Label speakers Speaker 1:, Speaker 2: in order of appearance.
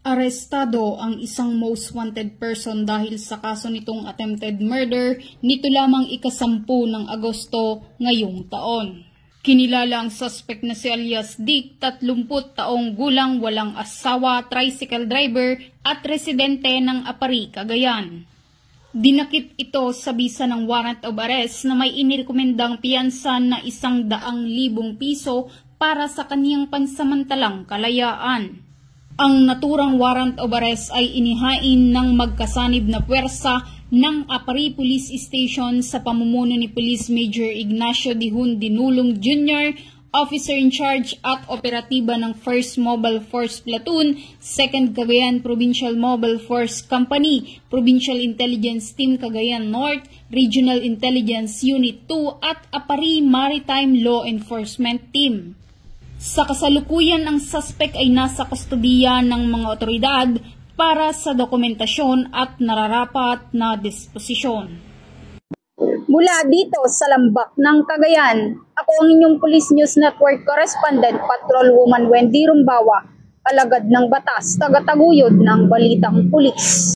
Speaker 1: Arestado ang isang most wanted person dahil sa kaso nitong attempted murder nito lamang ika-10 ng Agosto ngayong taon. Kinilala ang suspect na si alias Dick, 30 taong gulang, walang asawa, tricycle driver at residente ng Apari, Cagayan. Dinakip ito sa bisa ng warrant of arrest na may inirekomendang piyansa na 100,000 piso para sa kaniyang pansamantalang kalayaan. Ang naturang warrant of arrest ay inihain ng magkasanib na puwersa ng Apari Police Station sa pamumuno ni Police Major Ignacio Dihun Dinulong Jr., Officer in Charge at Operatiba ng 1st Mobile Force Platoon, 2nd Cagayan Provincial Mobile Force Company, Provincial Intelligence Team Cagayan North, Regional Intelligence Unit 2 at Apari Maritime Law Enforcement Team. Sa kasalukuyan, ang suspect ay nasa kustodiya ng mga otoridad para sa dokumentasyon at nararapat na disposisyon.
Speaker 2: Mula dito sa Lambak ng Cagayan, ako ang inyong Police News Network Correspondent, Patrolwoman Wendy Rumbawa, alagad ng batas, tagataguyod ng Balitang Pulis.